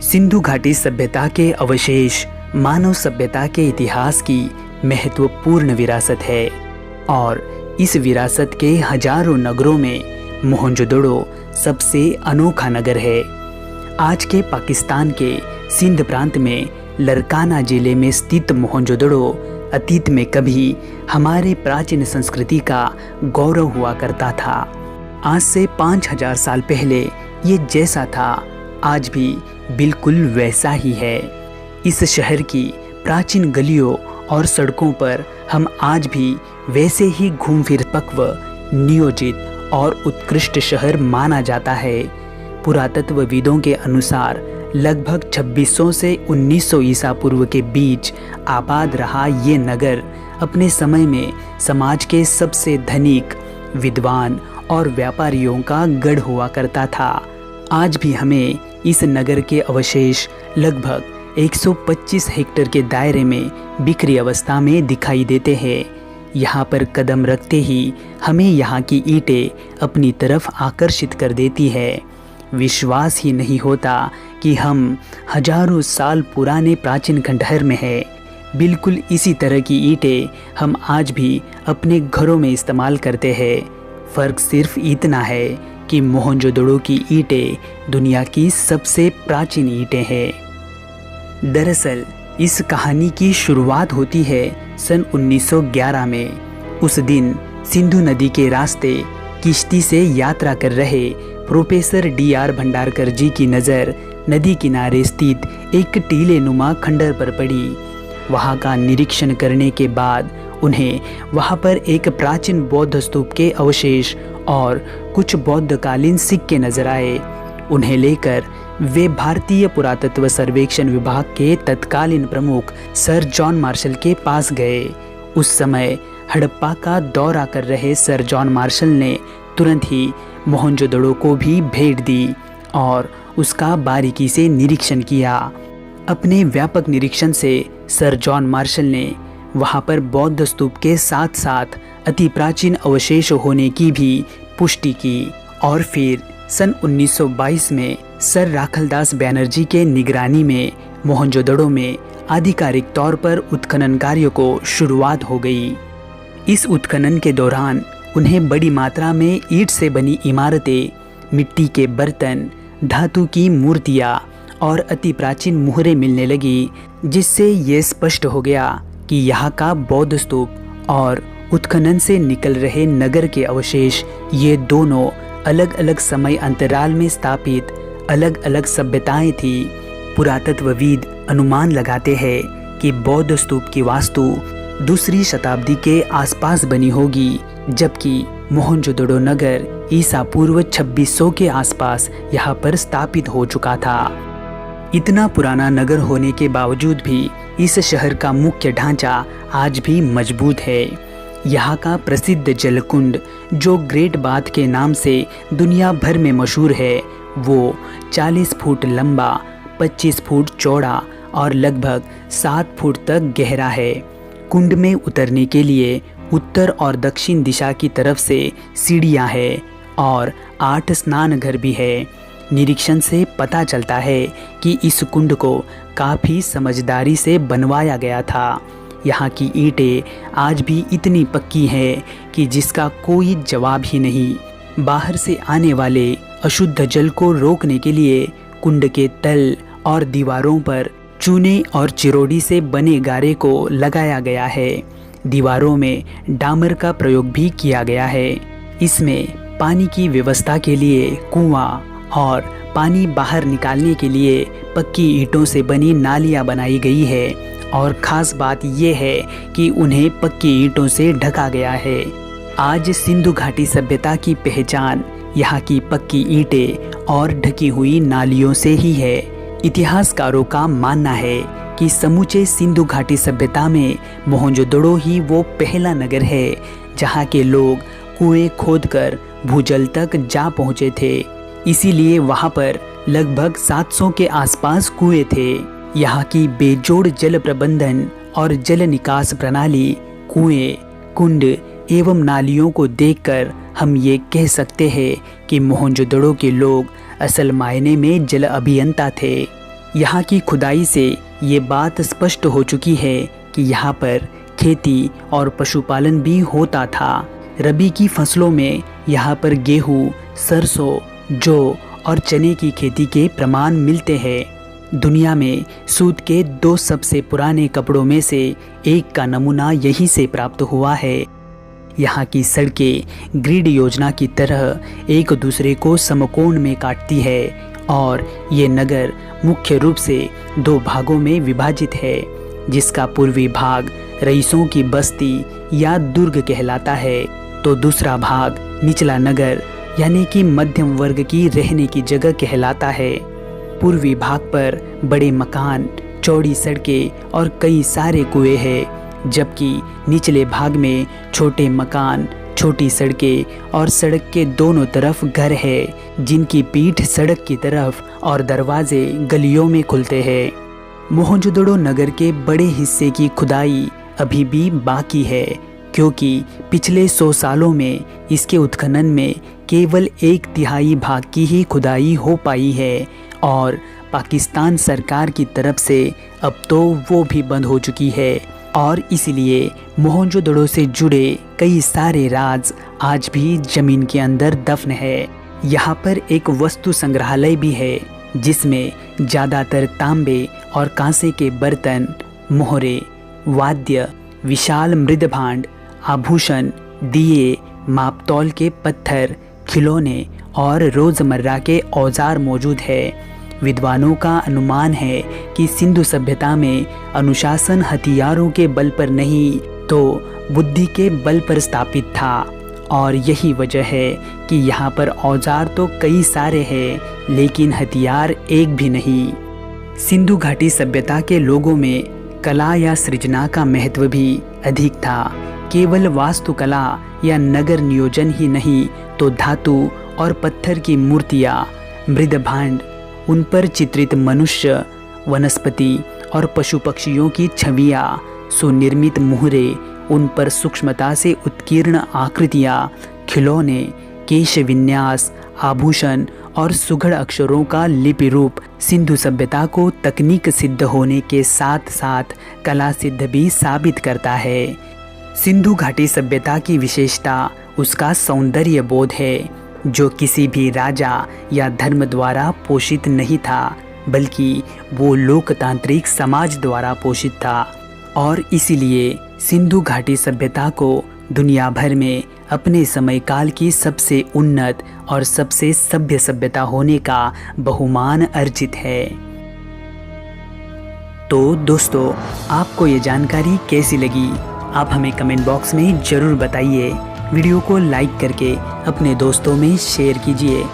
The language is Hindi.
सिंधु घाटी सभ्यता के अवशेष मानव सभ्यता के इतिहास की महत्वपूर्ण विरासत है और इस विरासत के हजारों नगरों में मोहनजोदड़ो सबसे अनोखा नगर है। आज के पाकिस्तान के सिंध प्रांत में लरकाना जिले में स्थित मोहनजोदड़ो अतीत में कभी हमारे प्राचीन संस्कृति का गौरव हुआ करता था। आज से 5000 साल पहले ये जैसा था आज भी बिल्कुल वैसा ही है। इस शहर की प्राचीन गलियों और सड़कों पर हम आज भी वैसे ही घूम फिर पक्व, नियोजित और उत्कृष्ट शहर माना जाता है। पुरातत्वविदों के अनुसार लगभग 2600 से 1900 ईसा पूर्व के बीच आबाद रहा ये नगर अपने समय में समाज के सबसे धनिक, विद्वान और व्यापारियों का गढ़ हुआ करता था। आज भी हमें इस नगर के अवशेष लगभग 125 हेक्टेयर के दायरे में बिखरी अवस्था में दिखाई देते हैं। यहाँ पर कदम रखते ही हमें यहाँ की ईंटें अपनी तरफ आकर्षित कर देती है। विश्वास ही नहीं होता कि हम हजारों साल पुराने प्राचीन खंडहर में हैं। बिल्कुल इसी तरह की ईंटें हम आज भी अपने घरों में इस्तेमाल करते हैं। फ़र्क सिर्फ इतना है कि मोहनजोदड़ो की ईंटें दुनिया की सबसे प्राचीन ईंटें हैं। दरअसल इस कहानी की शुरुआत होती है सन 1911 में। उस दिन सिंधु नदी के रास्ते किश्ती से यात्रा कर रहे प्रोफेसर D.R. भंडारकर जी की नज़र नदी किनारे स्थित एक टीले नुमा खंडहर पर पड़ी। वहाँ का निरीक्षण करने के बाद उन्हें वहाँ पर एक प्राचीन बौद्ध स्तूप के अवशेष और कुछ बौद्धकालीन सिक्के नजर आए। उन्हें लेकर वे भारतीय पुरातत्व सर्वेक्षण विभाग के तत्कालीन प्रमुख सर जॉन मार्शल के पास गए। उस समय हड़प्पा का दौरा कर रहे सर जॉन मार्शल ने तुरंत ही मोहनजोदड़ो को भी भेंट दी और उसका बारीकी से निरीक्षण किया। अपने व्यापक निरीक्षण से सर जॉन मार्शल ने वहाँ पर बौद्ध स्तूप के साथ साथ अति प्राचीन अवशेष होने की भी पुष्टि की और फिर सन 1922 में सर राखलदास बैनर्जी के निगरानी में मोहनजोदड़ो में आधिकारिक तौर पर उत्खनन कार्य को शुरुआत हो गई। इस उत्खनन के दौरान उन्हें बड़ी मात्रा में ईंट से बनी इमारतें, मिट्टी के बर्तन, धातु की मूर्तियाँ और अति प्राचीन मुहरें मिलने लगी, जिससे ये स्पष्ट हो गया कि यहाँ का बौद्ध स्तूप और उत्खनन से निकल रहे नगर के अवशेष ये दोनों अलग अलग समय अंतराल में स्थापित अलग अलग सभ्यताएं थी। पुरातत्वविद अनुमान लगाते हैं कि बौद्ध स्तूप की वास्तु दूसरी शताब्दी के आसपास बनी होगी, जबकि मोहनजोदड़ो नगर ईसा पूर्व 2600 के आसपास यहाँ पर स्थापित हो चुका था। इतना पुराना नगर होने के बावजूद भी इस शहर का मुख्य ढांचा आज भी मजबूत है। यहाँ का प्रसिद्ध जलकुंड जो ग्रेट बाथ के नाम से दुनिया भर में मशहूर है, वो 40 फुट लंबा, 25 फुट चौड़ा और लगभग 7 फुट तक गहरा है। कुंड में उतरने के लिए उत्तर और दक्षिण दिशा की तरफ से सीढ़ियाँ हैं और 8 स्नान घर भी है। निरीक्षण से पता चलता है कि इस कुंड को काफ़ी समझदारी से बनवाया गया था। यहाँ की ईंटें आज भी इतनी पक्की हैं कि जिसका कोई जवाब ही नहीं। बाहर से आने वाले अशुद्ध जल को रोकने के लिए कुंड के तल और दीवारों पर चूने और चिरोड़ी से बने गारे को लगाया गया है। दीवारों में डामर का प्रयोग भी किया गया है। इसमें पानी की व्यवस्था के लिए कुआं और पानी बाहर निकालने के लिए पक्की ईंटों से बनी नालियां बनाई गई है और ख़ास बात यह है कि उन्हें पक्की ईंटों से ढका गया है। आज सिंधु घाटी सभ्यता की पहचान यहाँ की पक्की ईंटें और ढकी हुई नालियों से ही है। इतिहासकारों का मानना है कि समूचे सिंधु घाटी सभ्यता में मोहनजोदड़ो ही वो पहला नगर है जहाँ के लोग कुएं खोदकर भूजल तक जा पहुँचे थे। इसीलिए वहाँ पर लगभग 700 के आसपास कुएं थे। यहाँ की बेजोड़ जल प्रबंधन और जल निकास प्रणाली, कुएं, कुंड एवं नालियों को देखकर हम ये कह सकते हैं कि मोहनजोदड़ो के लोग असल मायने में जल अभियंता थे। यहाँ की खुदाई से ये बात स्पष्ट हो चुकी है कि यहाँ पर खेती और पशुपालन भी होता था। रबी की फसलों में यहाँ पर गेहूँ, सरसों, जौ और चने की खेती के प्रमाण मिलते हैं। दुनिया में सूत के 2 सबसे पुराने कपड़ों में से एक का नमूना यहीं से प्राप्त हुआ है। यहाँ की सड़कें ग्रिड योजना की तरह एक दूसरे को समकोण में काटती है और ये नगर मुख्य रूप से 2 भागों में विभाजित है, जिसका पूर्वी भाग रईसों की बस्ती या दुर्ग कहलाता है, तो दूसरा भाग निचला नगर यानी कि मध्यम वर्ग की रहने की जगह कहलाता है। पूर्वी भाग पर बड़े मकान, चौड़ी सड़कें और कई सारे कुएं हैं, जबकि निचले भाग में छोटे मकान, छोटी सड़कें और सड़क के दोनों तरफ घर है, जिनकी पीठ सड़क की तरफ और दरवाजे गलियों में खुलते हैं। मोहनजोदड़ो नगर के बड़े हिस्से की खुदाई अभी भी बाकी है, क्योंकि पिछले 100 सालों में इसके उत्खनन में केवल 1/3 भाग की ही खुदाई हो पाई है और पाकिस्तान सरकार की तरफ से अब तो वो भी बंद हो चुकी है और इसलिए मोहनजोदड़ो से जुड़े कई सारे राज आज भी जमीन के अंदर दफन है। यहाँ पर एक वस्तु संग्रहालय भी है, जिसमें ज़्यादातर तांबे और कांसे के बर्तन, मोहरे, वाद्य, विशाल मृदभांड, आभूषण, दिए, मापतौल के पत्थर, खिलौने और रोज़मर्रा के औजार मौजूद है। विद्वानों का अनुमान है कि सिंधु सभ्यता में अनुशासन हथियारों के बल पर नहीं तो बुद्धि के बल पर स्थापित था और यही वजह है कि यहाँ पर औजार तो कई सारे हैं लेकिन हथियार एक भी नहीं। सिंधु घाटी सभ्यता के लोगों में कला या सृजना का महत्व भी अधिक था। केवल वास्तुकला या नगर नियोजन ही नहीं तो धातु और पत्थर की मूर्तियाँ, मृदभांड, उन पर चित्रित मनुष्य, वनस्पति और पशु पक्षियों की छवियाँ, सुनिर्मित मुहरे, उन पर सूक्ष्मता से उत्कीर्ण आकृतियाँ, खिलौने, केश विन्यास, आभूषण और सुघड़ अक्षरों का लिपि रूप सिंधु सभ्यता को तकनीक सिद्ध होने के साथ साथ कला सिद्ध भी साबित करता है। सिंधु घाटी सभ्यता की विशेषता उसका सौंदर्य बोध है, जो किसी भी राजा या धर्म द्वारा पोषित नहीं था, बल्कि वो लोकतांत्रिक समाज द्वारा पोषित था और इसीलिए सिंधु घाटी सभ्यता को दुनिया भर में अपने समय काल की सबसे उन्नत और सबसे सभ्य सभ्यता होने का बहुमान अर्जित है। तो दोस्तों, आपको ये जानकारी कैसी लगी? आप हमें कमेंट बॉक्स में ज़रूर बताइए। वीडियो को लाइक करके अपने दोस्तों में शेयर कीजिए